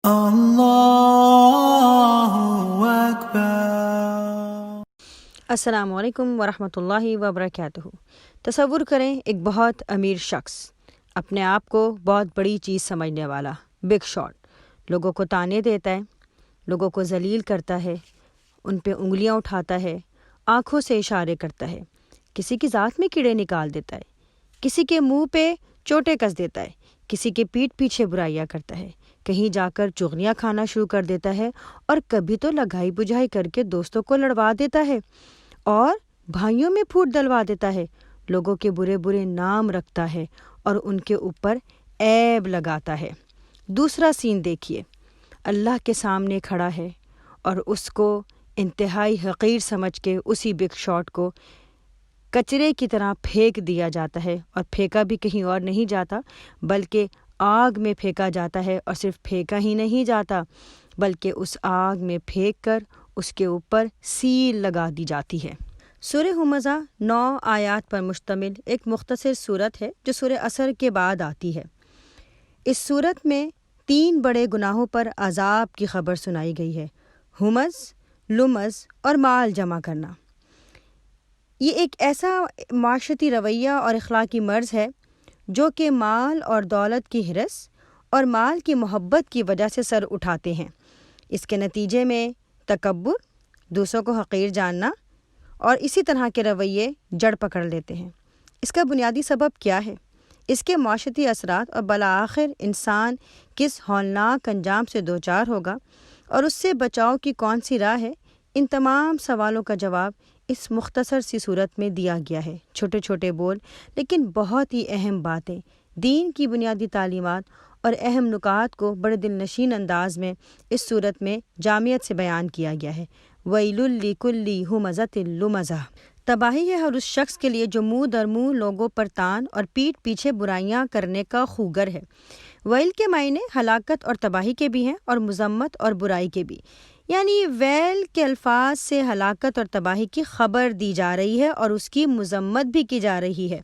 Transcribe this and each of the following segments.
اللہ اکبر۔ السلام علیکم ورحمۃ اللہ وبرکاتہ۔ تصور کریں ایک بہت امیر شخص، اپنے آپ کو بہت بڑی چیز سمجھنے والا، بگ شاٹ، لوگوں کو طعنے دیتا ہے، لوگوں کو ذلیل کرتا ہے، ان پہ انگلیاں اٹھاتا ہے، آنکھوں سے اشارے کرتا ہے، کسی کی ذات میں کیڑے نکال دیتا ہے، کسی کے منہ پہ چوٹیں کس دیتا ہے، کسی کے پیٹھ پیچھے برائیاں کرتا ہے، کہیں جا کر چغلیاں کھانا شروع کر دیتا ہے، اور کبھی تو لگائی بجھائی کر کے دوستوں کو لڑوا دیتا ہے اور بھائیوں میں پھوٹ ڈلوا دیتا ہے، لوگوں کے برے برے نام رکھتا ہے اور ان کے اوپر عیب لگاتا ہے۔ دوسرا سین دیکھیے، اللہ کے سامنے کھڑا ہے اور اس کو انتہائی حقیر سمجھ کے اسی بگ شاٹ کو کچرے کی طرح پھینک دیا جاتا ہے، اور پھینکا بھی کہیں اور نہیں جاتا بلکہ آگ میں پھینکا جاتا ہے، اور صرف پھینکا ہی نہیں جاتا بلکہ اس آگ میں پھینک کر اس کے اوپر سیل لگا دی جاتی ہے۔ سورہ ھمزہ 9 آیات پر مشتمل ایک مختصر سورت ہے جو سورہ عصر کے بعد آتی ہے۔ اس سورت میں 3 بڑے گناہوں پر عذاب کی خبر سنائی گئی ہے: ہمز، لمز اور مال جمع کرنا۔ یہ ایک ایسا معاشرتی رویہ اور اخلاقی مرض ہے جو کہ مال اور دولت کی ہرس اور مال کی محبت کی وجہ سے سر اٹھاتے ہیں۔ اس کے نتیجے میں تکبر، دوسروں کو حقیر جاننا اور اسی طرح کے رویے جڑ پکڑ لیتے ہیں۔ اس کا بنیادی سبب کیا ہے؟ اس کے معاشرتی اثرات اور بالآخر انسان کس ہولناک انجام سے دوچار ہوگا اور اس سے بچاؤ کی کون سی راہ ہے؟ ان تمام سوالوں کا جواب اس مختصر سی صورت میں دیا گیا ہے۔ چھوٹے چھوٹے بول لیکن بہت ہی اہم باتیں، دین کی بنیادی تعلیمات اور اہم نکات کو بڑے دل نشین انداز میں اس صورت میں جامعیت سے بیان کیا گیا ہے۔ وَيْلٌ لِكُلِّ ہُمَزَةٍ لُمَزَةٍ، تباہی ہے ہر اس شخص کے لیے جو منہ در منہ لوگوں پر تان اور پیٹھ پیچھے برائیاں کرنے کا خوگر ہے۔ ویل کے معنی ہلاکت اور تباہی کے بھی ہیں اور مذمت اور برائی کے بھی، یعنی ویل کے الفاظ سے ہلاکت اور تباہی کی خبر دی جا رہی ہے اور اس کی مذمت بھی کی جا رہی ہے۔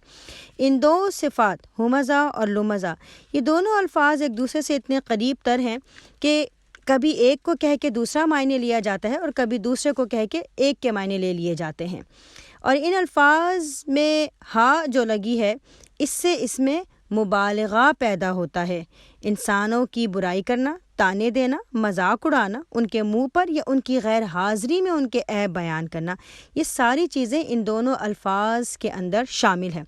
ان 2 صفات ہمزہ اور لمزہ، یہ دونوں الفاظ ایک دوسرے سے اتنے قریب تر ہیں کہ کبھی ایک کو کہہ کے دوسرا معنی لیا جاتا ہے اور کبھی دوسرے کو کہہ کے ایک کے معنی لے لیے جاتے ہیں، اور ان الفاظ میں ہا جو لگی ہے اس میں مبالغہ پیدا ہوتا ہے۔ انسانوں کی برائی کرنا، طعنے دینا، مذاق اڑانا، ان کے منہ پر یا ان کی غیر حاضری میں ان کے عیب بیان کرنا، یہ ساری چیزیں ان دونوں الفاظ کے اندر شامل ہیں۔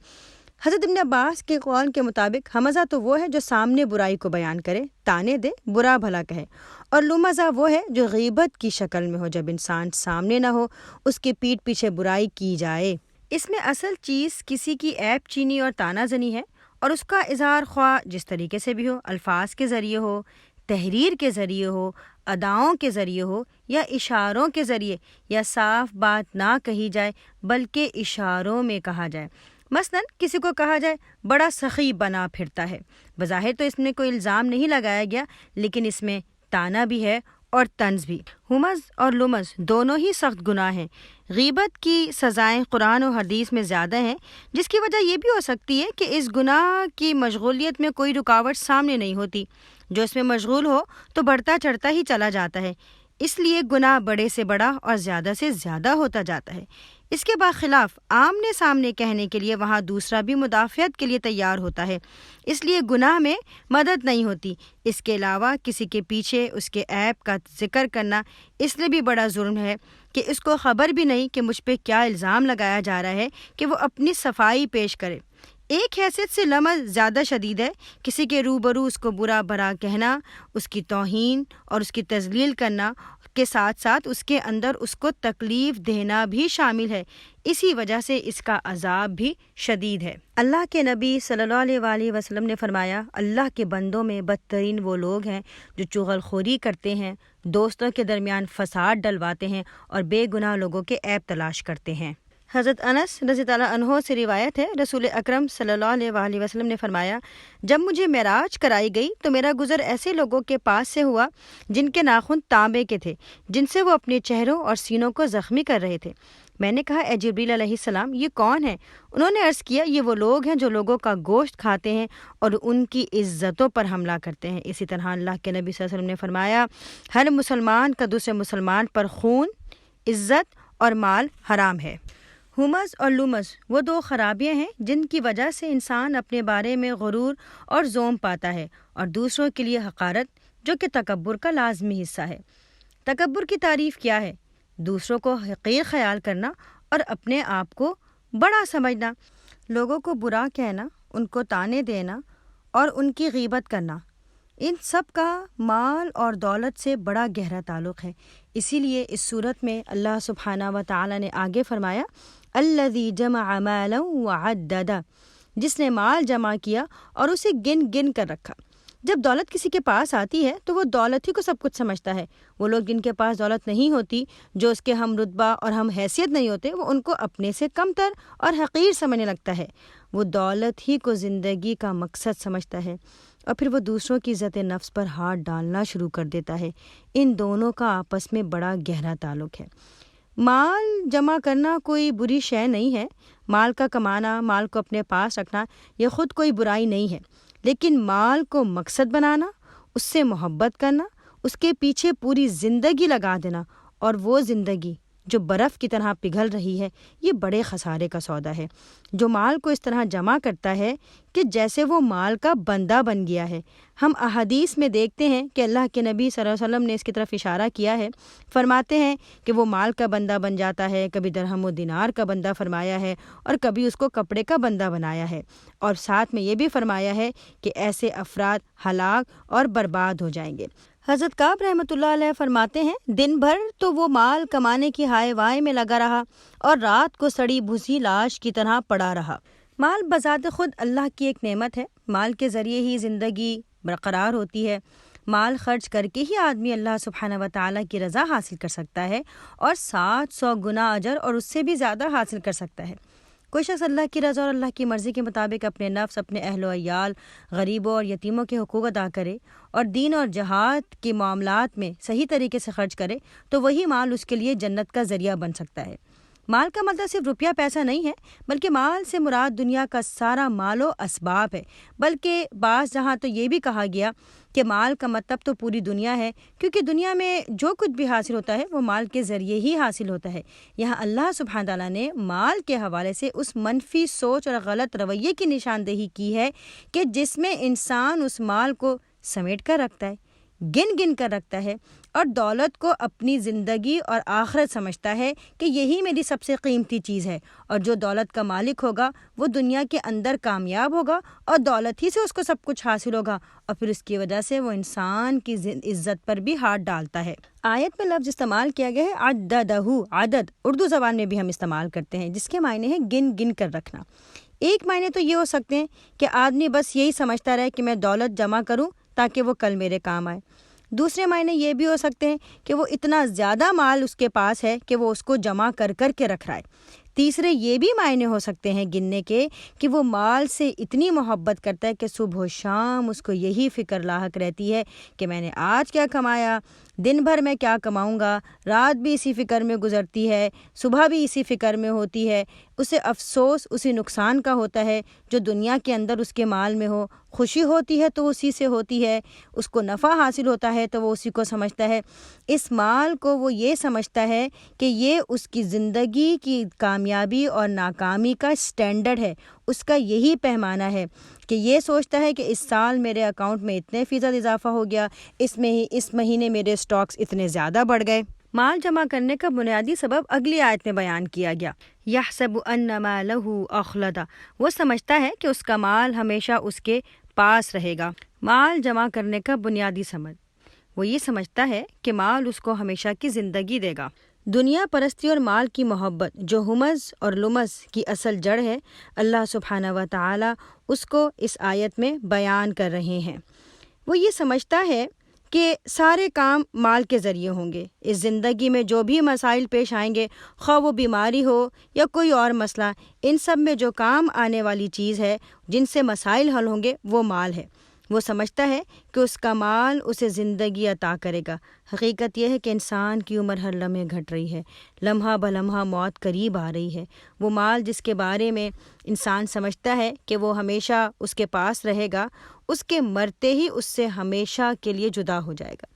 حضرت ابن عباس کے قول کے مطابق ہمزہ تو وہ ہے جو سامنے برائی کو بیان کرے، طعنے دے، برا بھلا کہے، اور لمزہ وہ ہے جو غیبت کی شکل میں ہو، جب انسان سامنے نہ ہو اس کے پیٹھ پیچھے برائی کی جائے۔ اس میں اصل چیز کسی کی عیب چینی اور طعنہ زنی ہے، اور اس کا اظہار خواہ جس طریقے سے بھی ہو، الفاظ کے ذریعے ہو، تحریر کے ذریعے ہو، اداؤں کے ذریعے ہو، یا اشاروں کے ذریعے، یا صاف بات نہ کہی جائے بلکہ اشاروں میں کہا جائے۔ مثلا کسی کو کہا جائے بڑا سخی بنا پھرتا ہے، بظاہر تو اس میں کوئی الزام نہیں لگایا گیا لیکن اس میں طعنہ بھی ہے اور طنز بھی۔ ہمز اور لمز دونوں ہی سخت گناہ ہیں۔ غیبت کی سزائیں قرآن و حدیث میں زیادہ ہیں، جس کی وجہ یہ بھی ہو سکتی ہے کہ اس گناہ کی مشغولیت میں کوئی رکاوٹ سامنے نہیں ہوتی، جو اس میں مشغول ہو تو بڑھتا چڑھتا ہی چلا جاتا ہے، اس لیے گناہ بڑے سے بڑا اور زیادہ سے زیادہ ہوتا جاتا ہے۔ اس کے برخلاف آمنے سامنے کہنے کے لیے وہاں دوسرا بھی مدافعت کے لیے تیار ہوتا ہے، اس لیے گناہ میں مدد نہیں ہوتی۔ اس کے علاوہ کسی کے پیچھے اس کے عیب کا ذکر کرنا اس لیے بھی بڑا جرم ہے کہ اس کو خبر بھی نہیں کہ مجھ پہ کیا الزام لگایا جا رہا ہے کہ وہ اپنی صفائی پیش کرے۔ ایک حیثیت سے لمز زیادہ شدید ہے، کسی کے روبرو اس کو برا بھلا کہنا، اس کی توہین اور اس کی تذلیل کرنا کے ساتھ ساتھ اس کے اندر اس کو تکلیف دینا بھی شامل ہے، اسی وجہ سے اس کا عذاب بھی شدید ہے۔ اللہ کے نبی صلی اللہ علیہ وآلہ وسلم نے فرمایا، اللہ کے بندوں میں بدترین وہ لوگ ہیں جو چغل خوری کرتے ہیں، دوستوں کے درمیان فساد ڈلواتے ہیں اور بے گناہ لوگوں کے عیب تلاش کرتے ہیں۔ حضرت انس رضی اللہ عنہ سے روایت ہے، رسول اکرم صلی اللہ علیہ وآلہ وسلم نے فرمایا، جب مجھے معراج کرائی گئی تو میرا گزر ایسے لوگوں کے پاس سے ہوا جن کے ناخن تانبے کے تھے، جن سے وہ اپنے چہروں اور سینوں کو زخمی کر رہے تھے۔ میں نے کہا اے جبریل علیہ السلام یہ کون ہے؟ انہوں نے عرض کیا یہ وہ لوگ ہیں جو لوگوں کا گوشت کھاتے ہیں اور ان کی عزتوں پر حملہ کرتے ہیں۔ اسی طرح اللہ کے نبی صلی اللہ علیہ وسلم نے فرمایا ہر مسلمان کا دوسرے مسلمان پر خون، عزت اور مال حرام ہے۔ ہمز اور لمز وہ دو خرابیاں ہیں جن کی وجہ سے انسان اپنے بارے میں غرور اور زوم پاتا ہے اور دوسروں کے لیے حقارت، جو کہ تکبر کا لازمی حصہ ہے۔ تکبر کی تعریف کیا ہے؟ دوسروں کو حقیر خیال کرنا اور اپنے آپ کو بڑا سمجھنا، لوگوں کو برا کہنا، ان کو طعنے دینا اور ان کی غیبت کرنا، ان سب کا مال اور دولت سے بڑا گہرا تعلق ہے۔ اسی لیے اس صورت میں اللہ سبحانہ و تعالی نے آگے فرمایا الذی جمع مالا وعددہ، جس نے مال جمع کیا اور اسے گن گن کر رکھا۔ جب دولت کسی کے پاس آتی ہے تو وہ دولت ہی کو سب کچھ سمجھتا ہے۔ وہ لوگ جن کے پاس دولت نہیں ہوتی، جو اس کے ہم رتبہ اور ہم حیثیت نہیں ہوتے، وہ ان کو اپنے سے کم تر اور حقیر سمجھنے لگتا ہے۔ وہ دولت ہی کو زندگی کا مقصد سمجھتا ہے اور پھر وہ دوسروں کی عزت نفس پر ہاتھ ڈالنا شروع کر دیتا ہے۔ ان دونوں کا آپس میں بڑا گہرا تعلق ہے۔ مال جمع کرنا کوئی بری شے نہیں ہے۔ مال کا کمانا، مال کو اپنے پاس رکھنا یہ خود کوئی برائی نہیں ہے، لیکن مال کو مقصد بنانا، اس سے محبت کرنا، اس کے پیچھے پوری زندگی لگا دینا اور وہ زندگی جو برف کی طرح پگھل رہی ہے، یہ بڑے خسارے کا سودا ہے۔ جو مال کو اس طرح جمع کرتا ہے کہ جیسے وہ مال کا بندہ بن گیا ہے۔ ہم احادیث میں دیکھتے ہیں کہ اللہ کے نبی صلی اللہ علیہ وسلم نے اس کی طرف اشارہ کیا ہے، فرماتے ہیں کہ وہ مال کا بندہ بن جاتا ہے، کبھی درہم و دینار کا بندہ فرمایا ہے اور کبھی اس کو کپڑے کا بندہ بنایا ہے، اور ساتھ میں یہ بھی فرمایا ہے کہ ایسے افراد ہلاک اور برباد ہو جائیں گے۔ حضرت کعب رحمۃ اللہ علیہ فرماتے ہیں دن بھر تو وہ مال کمانے کی ہائے وائے میں لگا رہا اور رات کو سڑی بھوسی لاش کی طرح پڑا رہا۔ مال بذات خود اللہ کی ایک نعمت ہے۔ مال کے ذریعے ہی زندگی برقرار ہوتی ہے۔ مال خرچ کر کے ہی آدمی اللہ سبحانہ و تعالیٰ کی رضا حاصل کر سکتا ہے اور 700 گنا اجر اور اس سے بھی زیادہ حاصل کر سکتا ہے۔ کوئی شخص اللہ کی رضا اور اللہ کی مرضی کے مطابق اپنے نفس، اپنے اہل و عیال، غریبوں اور یتیموں کے حقوق ادا کرے اور دین اور جہاد کے معاملات میں صحیح طریقے سے خرچ کرے تو وہی مال اس کے لیے جنت کا ذریعہ بن سکتا ہے۔ مال کا مطلب صرف روپیہ پیسہ نہیں ہے، بلکہ مال سے مراد دنیا کا سارا مال و اسباب ہے۔ بلکہ بعض جہاں تو یہ بھی کہا گیا کہ مال کا مطلب تو پوری دنیا ہے، کیونکہ دنیا میں جو کچھ بھی حاصل ہوتا ہے وہ مال کے ذریعے ہی حاصل ہوتا ہے۔ یہاں اللہ سبحانہ تعالیٰ نے مال کے حوالے سے اس منفی سوچ اور غلط رویے کی نشاندہی کی ہے کہ جس میں انسان اس مال کو سمیٹ کر رکھتا ہے، گن گن کر رکھتا ہے اور دولت کو اپنی زندگی اور آخرت سمجھتا ہے کہ یہی میری سب سے قیمتی چیز ہے، اور جو دولت کا مالک ہوگا وہ دنیا کے اندر کامیاب ہوگا اور دولت ہی سے اس کو سب کچھ حاصل ہوگا، اور پھر اس کی وجہ سے وہ انسان کی عزت پر بھی ہاتھ ڈالتا ہے۔ آیت میں لفظ استعمال کیا گیا ہے عددہ، عدد اردو زبان میں بھی ہم استعمال کرتے ہیں، جس کے معنی ہے گن گن کر رکھنا۔ ایک معنی تو یہ ہو سکتے ہیں کہ آدمی بس یہی سمجھتا رہے کہ میں دولت جمع کروں تاکہ وہ کل میرے کام آئے۔ دوسرے معنی یہ بھی ہو سکتے ہیں کہ وہ اتنا زیادہ مال اس کے پاس ہے کہ وہ اس کو جمع کر کر کے رکھ رہا ہے۔ تیسرے یہ بھی معنی ہو سکتے ہیں گننے کے کہ وہ مال سے اتنی محبت کرتا ہے کہ صبح و شام اس کو یہی فکر لاحق رہتی ہے کہ میں نے آج کیا کمایا، دن بھر میں کیا کماؤں گا، رات بھی اسی فکر میں گزرتی ہے، صبح بھی اسی فکر میں ہوتی ہے۔ اسے افسوس اسی نقصان کا ہوتا ہے جو دنیا کے اندر اس کے مال میں ہو۔ خوشی ہوتی ہے تو اسی سے ہوتی ہے، اس کو نفع حاصل ہوتا ہے تو وہ اسی کو سمجھتا ہے۔ اس مال کو وہ یہ سمجھتا ہے کہ یہ اس کی زندگی کی کامیابی اور ناکامی کا سٹینڈرڈ ہے، اس کا یہی پیمانہ ہے کہ یہ سوچتا ہے کہ اس سال میرے اکاؤنٹ میں اتنے فیصد اضافہ ہو گیا، اس مہینے میرے سٹاکس اتنے زیادہ بڑھ گئے۔ مال جمع کرنے کا بنیادی سبب اگلی آیت میں بیان کیا گیا، یحسب ان مالہ اخلدہ، وہ سمجھتا ہے کہ اس کا مال ہمیشہ اس کے پاس رہے گا۔ مال جمع کرنے کا بنیادی سبب وہ یہ سمجھتا ہے کہ مال اس کو ہمیشہ کی زندگی دے گا۔ دنیا پرستی اور مال کی محبت جو ہمز اور لمز کی اصل جڑ ہے، اللہ سبحانہ و تعالی اس کو اس آیت میں بیان کر رہے ہیں۔ وہ یہ سمجھتا ہے کہ سارے کام مال کے ذریعے ہوں گے۔ اس زندگی میں جو بھی مسائل پیش آئیں گے، خواہ وہ بیماری ہو یا کوئی اور مسئلہ، ان سب میں جو کام آنے والی چیز ہے، جن سے مسائل حل ہوں گے، وہ مال ہے۔ وہ سمجھتا ہے کہ اس کا مال اسے زندگی عطا کرے گا۔ حقیقت یہ ہے کہ انسان کی عمر ہر لمحے گھٹ رہی ہے، لمحہ بلمحہ موت قریب آ رہی ہے۔ وہ مال جس کے بارے میں انسان سمجھتا ہے کہ وہ ہمیشہ اس کے پاس رہے گا، اس کے مرتے ہی اس سے ہمیشہ کے لیے جدا ہو جائے گا۔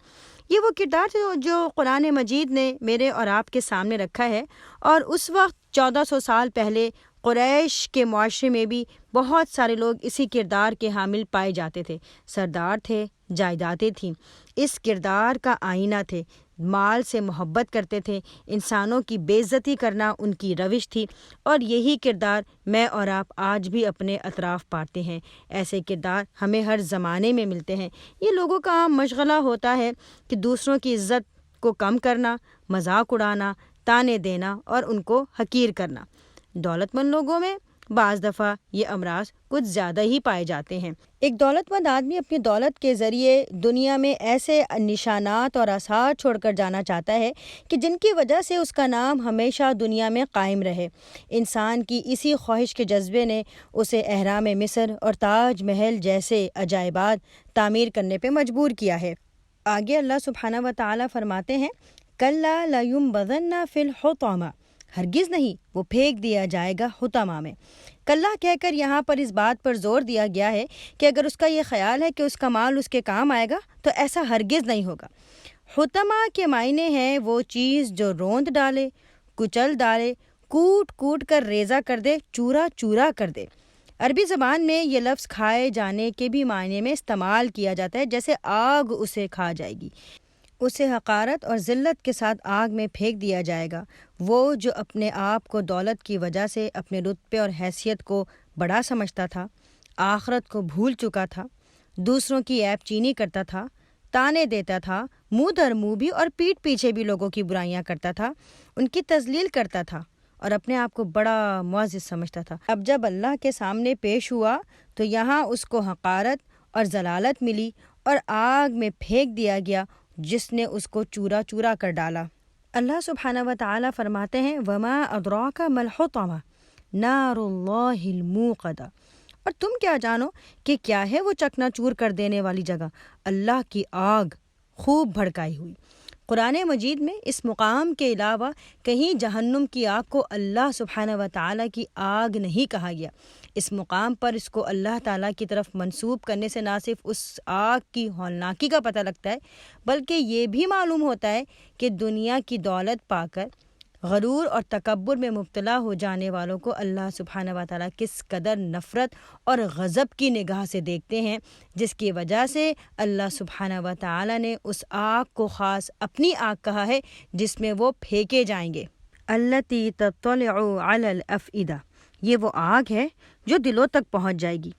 یہ وہ کردار جو قرآن مجید نے میرے اور آپ کے سامنے رکھا ہے، اور اس وقت 1400 سال پہلے قریش کے معاشرے میں بھی بہت سارے لوگ اسی کردار کے حامل پائے جاتے تھے۔ سردار تھے، جائیدادیں تھیں، اس کردار کا آئینہ تھے، مال سے محبت کرتے تھے، انسانوں کی بے عزتی کرنا ان کی روش تھی، اور یہی کردار میں اور آپ آج بھی اپنے اطراف پاتے ہیں۔ ایسے کردار ہمیں ہر زمانے میں ملتے ہیں۔ یہ لوگوں کا عام مشغلہ ہوتا ہے کہ دوسروں کی عزت کو کم کرنا، مذاق اڑانا، تانے دینا اور ان کو حقیر کرنا۔ دولت مند لوگوں میں بعض دفعہ یہ امراض کچھ زیادہ ہی پائے جاتے ہیں۔ ایک دولت مند آدمی اپنی دولت کے ذریعے دنیا میں ایسے نشانات اور آثار چھوڑ کر جانا چاہتا ہے کہ جن کی وجہ سے اس کا نام ہمیشہ دنیا میں قائم رہے۔ انسان کی اسی خواہش کے جذبے نے اسے اہرام مصر اور تاج محل جیسے عجائبات تعمیر کرنے پہ مجبور کیا ہے۔ آگے اللہ سبحانہ و تعالیٰ فرماتے ہیں، کَلَّا لَيُنبَذَنَّ فِي الْحُطَمَةِ، ہرگز نہیں، وہ پھینک دیا جائے گا حطمہ میں۔ کلّا کہہ کر یہاں پر اس بات پر زور دیا گیا ہے کہ اگر اس کا یہ خیال ہے کہ اس کا مال اس کے کام آئے گا تو ایسا ہرگز نہیں ہوگا۔ حطمہ کے معنی ہے وہ چیز جو روند ڈالے، کچل ڈالے، کوٹ کوٹ کر ریزہ کر دے، چورا چورا کر دے۔ عربی زبان میں یہ لفظ کھائے جانے کے بھی معنی میں استعمال کیا جاتا ہے، جیسے آگ اسے کھا جائے گی، اسے حقارت اور ذلت کے ساتھ آگ میں پھینک دیا جائے گا۔ وہ جو اپنے آپ کو دولت کی وجہ سے اپنے رتبے اور حیثیت کو بڑا سمجھتا تھا، آخرت کو بھول چکا تھا، دوسروں کی عیب چینی کرتا تھا، تانے دیتا تھا، منہ در منہ بھی اور پیٹھ پیچھے بھی لوگوں کی برائیاں کرتا تھا، ان کی تذلیل کرتا تھا اور اپنے آپ کو بڑا معزز سمجھتا تھا، اب جب اللہ کے سامنے پیش ہوا تو یہاں اس کو حقارت اور ذلالت ملی اور آگ میں پھینک دیا گیا جس نے اس کو چورا چورا کر ڈالا۔ اللہ سبحانہ و تعالیٰ فرماتے ہیں، وَمَا أَدْرَاكَ مَا الْحُطَمَةُ نَارُ اللَّهِ الْمُوقَدَةُ، اور تم کیا جانو کہ کیا ہے وہ چکنا چور کر دینے والی جگہ، اللہ کی آگ خوب بھڑکائی ہوئی۔ قرآن مجید میں اس مقام کے علاوہ کہیں جہنم کی آگ کو اللہ سبحانہ و تعالیٰ کی آگ نہیں کہا گیا۔ اس مقام پر اس کو اللہ تعالیٰ کی طرف منسوب کرنے سے نہ صرف اس آگ کی ہولناکی کا پتہ لگتا ہے، بلکہ یہ بھی معلوم ہوتا ہے کہ دنیا کی دولت پا کر غرور اور تکبر میں مبتلا ہو جانے والوں کو اللہ سبحانہ و تعالیٰ کس قدر نفرت اور غضب کی نگاہ سے دیکھتے ہیں، جس کی وجہ سے اللہ سبحانہ و تعالیٰ نے اس آگ کو خاص اپنی آگ کہا ہے جس میں وہ پھینکے جائیں گے۔ التی تطلع علی الافئدہ، یہ وہ آگ ہے جو دلوں تک پہنچ جائے گی۔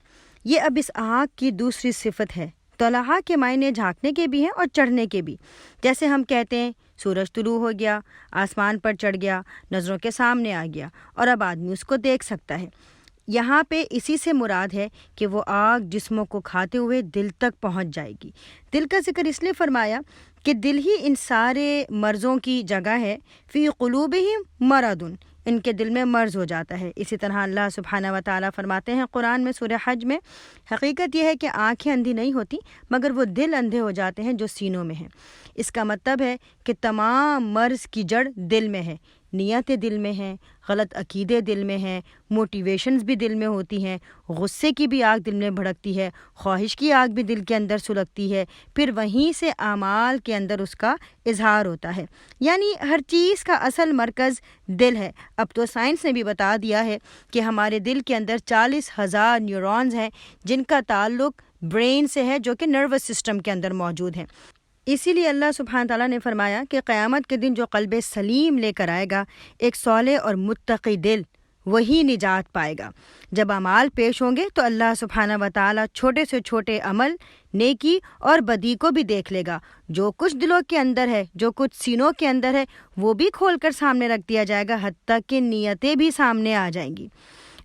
یہ اب اس آگ کی دوسری صفت ہے۔ طلحہ کے معنی جھانکنے کے بھی ہیں اور چڑھنے کے بھی، جیسے ہم کہتے ہیں سورج طلوع ہو گیا، آسمان پر چڑھ گیا، نظروں کے سامنے آ گیا اور اب آدمی اس کو دیکھ سکتا ہے۔ یہاں پہ اسی سے مراد ہے کہ وہ آگ جسموں کو کھاتے ہوئے دل تک پہنچ جائے گی۔ دل کا ذکر اس لیے فرمایا کہ دل ہی ان سارے مرضوں کی جگہ ہے، فی قلوبہم مرض، ان کے دل میں مرض ہو جاتا ہے۔ اسی طرح اللہ سبحانہ و تعالیٰ فرماتے ہیں قرآن میں سورہ حج میں، حقیقت یہ ہے کہ آنکھیں اندھی نہیں ہوتی مگر وہ دل اندھے ہو جاتے ہیں جو سینوں میں ہیں۔ اس کا مطلب ہے کہ تمام مرض کی جڑ دل میں ہے، نیتیں دل میں ہیں، غلط عقیدے دل میں ہیں، موٹیویشنز بھی دل میں ہوتی ہیں، غصے کی بھی آگ دل میں بھڑکتی ہے، خواہش کی آگ بھی دل کے اندر سلگتی ہے، پھر وہیں سے اعمال کے اندر اس کا اظہار ہوتا ہے۔ یعنی ہر چیز کا اصل مرکز دل ہے۔ اب تو سائنس نے بھی بتا دیا ہے کہ ہمارے دل کے اندر 40,000 نیورونز ہیں جن کا تعلق برین سے ہے، جو کہ نروس سسٹم کے اندر موجود ہیں۔ اسی لیے اللہ سبحانہ تعالیٰ نے فرمایا کہ قیامت کے دن جو قلب سلیم لے کر آئے گا، ایک صالح اور متقی دل، وہی نجات پائے گا۔ جب اعمال پیش ہوں گے تو اللہ سبحانہ و تعالیٰ چھوٹے سے چھوٹے عمل، نیکی اور بدی کو بھی دیکھ لے گا۔ جو کچھ دلوں کے اندر ہے، جو کچھ سینوں کے اندر ہے، وہ بھی کھول کر سامنے رکھ دیا جائے گا، حتیٰ کہ نیتیں بھی سامنے آ جائیں گی۔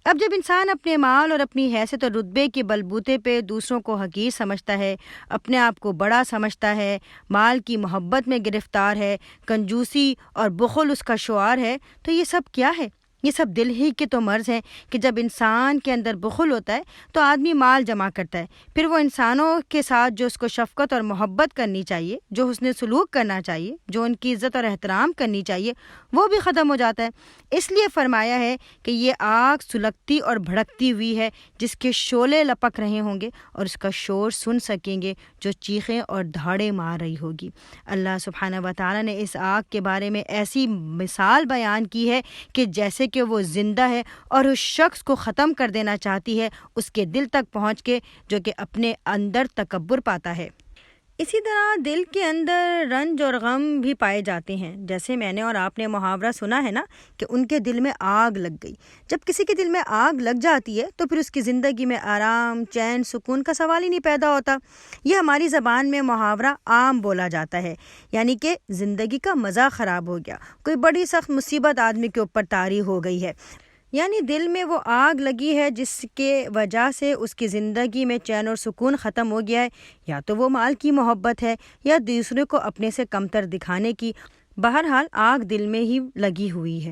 اب جب انسان اپنے مال اور اپنی حیثیت اور رتبے کے بلبوتے پہ دوسروں کو حقیر سمجھتا ہے، اپنے آپ کو بڑا سمجھتا ہے، مال کی محبت میں گرفتار ہے، کنجوسی اور بخل اس کا شعار ہے، تو یہ سب کیا ہے؟ یہ سب دل ہی کے تو مرض ہیں کہ جب انسان کے اندر بخل ہوتا ہے تو آدمی مال جمع کرتا ہے، پھر وہ انسانوں کے ساتھ جو اس کو شفقت اور محبت کرنی چاہیے، جو حسن سلوک کرنا چاہیے، جو ان کی عزت اور احترام کرنی چاہیے، وہ بھی ختم ہو جاتا ہے۔ اس لیے فرمایا ہے کہ یہ آگ سلگتی اور بھڑکتی ہوئی ہے جس کے شعلے لپک رہے ہوں گے اور اس کا شور سن سکیں گے جو چیخیں اور دھاڑے مار رہی ہوگی۔ اللہ سبحانہ و تعالیٰ نے اس آگ کے بارے میں ایسی مثال بیان کی ہے کہ جیسے کہ وہ زندہ ہے اور اس شخص کو ختم کر دینا چاہتی ہے اس کے دل تک پہنچ کے، جو کہ اپنے اندر تکبر پاتا ہے۔ اسی طرح دل کے اندر رنج اور غم بھی پائے جاتے ہیں، جیسے میں نے اور آپ نے محاورہ سنا ہے نا کہ ان کے دل میں آگ لگ گئی۔ جب کسی کے دل میں آگ لگ جاتی ہے تو پھر اس کی زندگی میں آرام، چین، سکون کا سوال ہی نہیں پیدا ہوتا۔ یہ ہماری زبان میں محاورہ عام بولا جاتا ہے، یعنی کہ زندگی کا مزہ خراب ہو گیا، کوئی بڑی سخت مصیبت آدمی کے اوپر طاری ہو گئی ہے، یعنی دل میں وہ آگ لگی ہے جس کے وجہ سے اس کی زندگی میں چین اور سکون ختم ہو گیا ہے۔ یا تو وہ مال کی محبت ہے یا دوسرے کو اپنے سے کمتر دکھانے کی، بہرحال آگ دل میں ہی لگی ہوئی ہے۔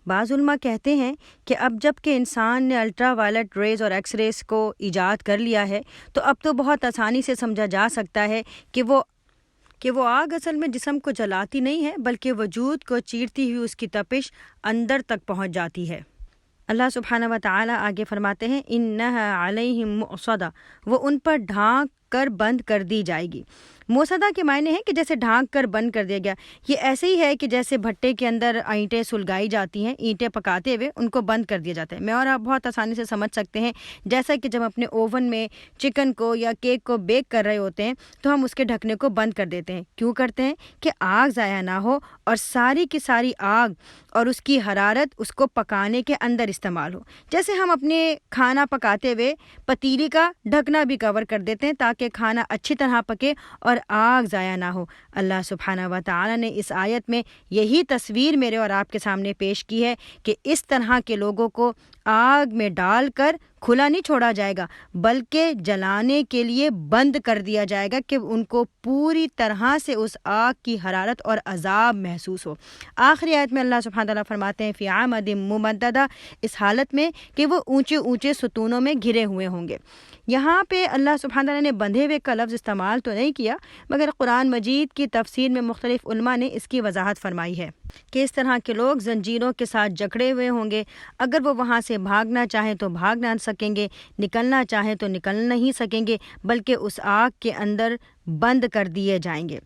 بعض علماء کہتے ہیں کہ اب جب کہ انسان نے الٹرا وائلٹ ریز اور ایکس ریز کو ایجاد کر لیا ہے تو اب تو بہت آسانی سے سمجھا جا سکتا ہے کہ وہ آگ اصل میں جسم کو جلاتی نہیں ہے بلکہ وجود کو چیرتی ہوئی اس کی تپش اندر تک پہنچ جاتی ہے۔ اللہ سبحانہ و تعالیٰ آگے فرماتے ہیں انہا علیہم مؤصدہ، وہ ان پر ڈھانک کر بند کر دی جائے گی۔ موصدہ کے معنی ہے کہ جیسے ڈھانک کر بند کر دیا گیا، یہ ایسے ہی ہے کہ جیسے بھٹے کے اندر اینٹیں سلگائی جاتی ہیں، اینٹیں پکاتے ہوئے ان کو بند کر دیا جاتا ہے۔ میں اور آپ بہت آسانی سے سمجھ سکتے ہیں، جیسا کہ جب اپنے اوون میں چکن کو یا کیک کو بیک کر رہے ہوتے ہیں تو ہم اس کے ڈھکنے کو بند کر دیتے ہیں۔ کیوں کرتے ہیں؟ کہ آگ ضائع نہ ہو اور ساری کی ساری آگ اور اس کی حرارت اس کو پکانے کے اندر استعمال ہو۔ جیسے ہم اپنے کھانا پکاتے ہوئے پتیلی کا ڈھکنا بھی کور کر دیتے ہیں تاکہ کھانا اچھی طرح پکے اور آگ ضائع نہ ہو۔ اللہ سبحانہ و تعالیٰ نے اس آیت میں یہی تصویر میرے اور آپ کے سامنے پیش کی ہے کہ اس طرح کے لوگوں کو آگ میں ڈال کر کھلا نہیں چھوڑا جائے گا بلکہ جلانے کے لیے بند کر دیا جائے گا کہ ان کو پوری طرح سے اس آگ کی حرارت اور عذاب محسوس ہو۔ آخری آیت میں اللہ سبحانہ تعالیٰ فرماتے ہیں فی عمد ممددہ، اس حالت میں کہ وہ اونچے اونچے ستونوں میں گھرے ہوئے ہوں گے۔ یہاں پہ اللہ سبحانہ تعالیٰ نے بندھے ہوئے کا لفظ استعمال تو نہیں کیا، مگر قرآن مجید کی تفسیر میں مختلف علماء نے اس کی وضاحت فرمائی ہے کہ اس طرح کے لوگ زنجیروں کے ساتھ جکڑے ہوئے ہوں گے، اگر وہ وہاں سے بھاگنا چاہیں تو بھاگ نہ سکیں گے، نکلنا چاہیں تو نکل نہیں سکیں گے، بلکہ اس آگ کے اندر بند کر دیے جائیں گے۔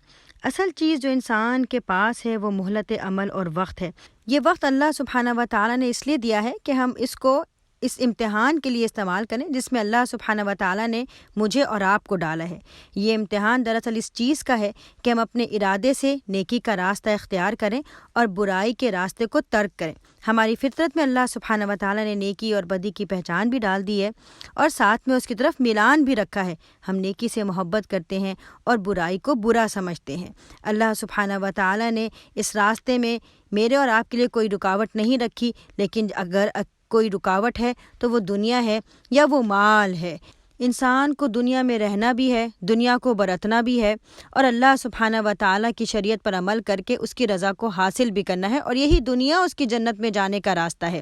اصل چیز جو انسان کے پاس ہے وہ مہلت عمل اور وقت ہے۔ یہ وقت اللہ سبحانہ و تعالیٰ نے اس لیے دیا ہے کہ ہم اس کو اس امتحان کے لیے استعمال کریں جس میں اللہ سبحانہ و تعالیٰ نے مجھے اور آپ کو ڈالا ہے۔ یہ امتحان دراصل اس چیز کا ہے کہ ہم اپنے ارادے سے نیکی کا راستہ اختیار کریں اور برائی کے راستے کو ترک کریں۔ ہماری فطرت میں اللہ سبحانہ و تعالیٰ نے نیکی اور بدی کی پہچان بھی ڈال دی ہے اور ساتھ میں اس کی طرف میلان بھی رکھا ہے۔ ہم نیکی سے محبت کرتے ہیں اور برائی کو برا سمجھتے ہیں۔ اللہ سبحانہ و تعالیٰ نے اس راستے میں میرے اور آپ کے لیے کوئی رکاوٹ نہیں رکھی، لیکن اگر کوئی رکاوٹ ہے تو وہ دنیا ہے یا وہ مال ہے۔ انسان کو دنیا میں رہنا بھی ہے، دنیا کو برتنا بھی ہے اور اللہ سبحانہ و تعالیٰ کی شریعت پر عمل کر کے اس کی رضا کو حاصل بھی کرنا ہے، اور یہی دنیا اس کی جنت میں جانے کا راستہ ہے۔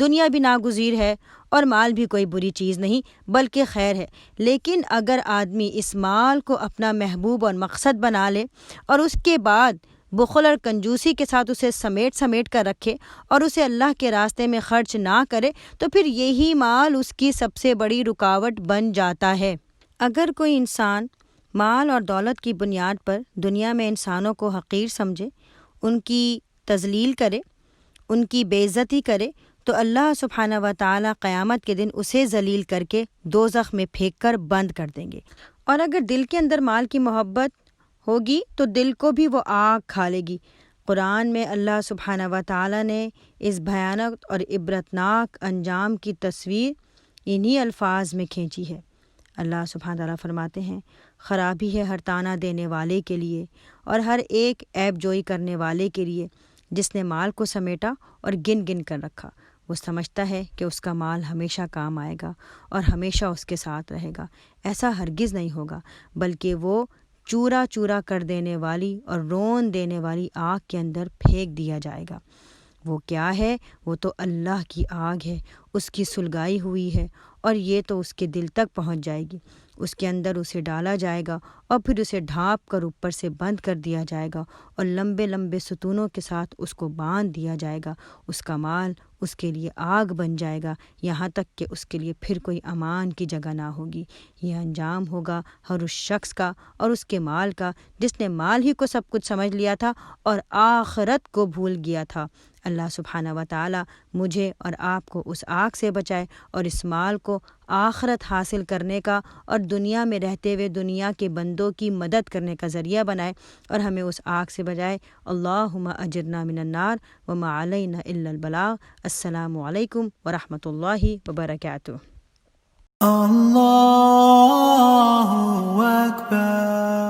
دنیا بھی ناگزیر ہے اور مال بھی کوئی بری چیز نہیں بلکہ خیر ہے، لیکن اگر آدمی اس مال کو اپنا محبوب اور مقصد بنا لے اور اس کے بعد بخل اور کنجوسی کے ساتھ اسے سمیٹ کر رکھے اور اسے اللہ کے راستے میں خرچ نہ کرے تو پھر یہی مال اس کی سب سے بڑی رکاوٹ بن جاتا ہے۔ اگر کوئی انسان مال اور دولت کی بنیاد پر دنیا میں انسانوں کو حقیر سمجھے، ان کی تذلیل کرے، ان کی بے عزتی کرے، تو اللہ سبحانہ و تعالیٰ قیامت کے دن اسے ذلیل کر کے دوزخ میں پھینک کر بند کر دیں گے۔ اور اگر دل کے اندر مال کی محبت ہوگی تو دل کو بھی وہ آگ کھا لے گی۔ قرآن میں اللہ سبحانہ و تعالیٰ نے اس بھیانک اور عبرتناک انجام کی تصویر انہی الفاظ میں کھینچی ہے۔ اللہ سبحانہ تعالیٰ فرماتے ہیں خرابی ہے ہر طعنہ دینے والے کے لیے اور ہر ایک عیب جوئی کرنے والے کے لیے جس نے مال کو سمیٹا اور گن گن کر رکھا۔ وہ سمجھتا ہے کہ اس کا مال ہمیشہ کام آئے گا اور ہمیشہ اس کے ساتھ رہے گا۔ ایسا ہرگز نہیں ہوگا، بلکہ وہ چورا چورا کر دینے والی اور رون دینے والی آگ کے اندر پھینک دیا جائے گا۔ وہ کیا ہے؟ وہ تو اللہ کی آگ ہے، اس کی سلگائی ہوئی ہے، اور یہ تو اس کے دل تک پہنچ جائے گی۔ اس کے اندر اسے ڈالا جائے گا اور پھر اسے ڈھانپ کر اوپر سے بند کر دیا جائے گا اور لمبے لمبے ستونوں کے ساتھ اس کو باندھ دیا جائے گا۔ اس کا مال اس کے لیے آگ بن جائے گا، یہاں تک کہ اس کے لیے پھر کوئی امان کی جگہ نہ ہوگی۔ یہ انجام ہوگا ہر اس شخص کا اور اس کے مال کا جس نے مال ہی کو سب کچھ سمجھ لیا تھا اور آخرت کو بھول گیا تھا۔ اللہ سبحانہ و تعالی مجھے اور آپ کو اس آگ سے بچائے اور اس مال کو آخرت حاصل کرنے کا اور دنیا میں رہتے ہوئے دنیا کے بندوں کی مدد کرنے کا ذریعہ بنائے اور ہمیں اس آگ سے بچائے۔ اللہم اجرنا من النار وما علینا الا البلاغ۔ السلام علیکم ورحمۃ اللہ وبرکاتہ۔ Allahu Akbar.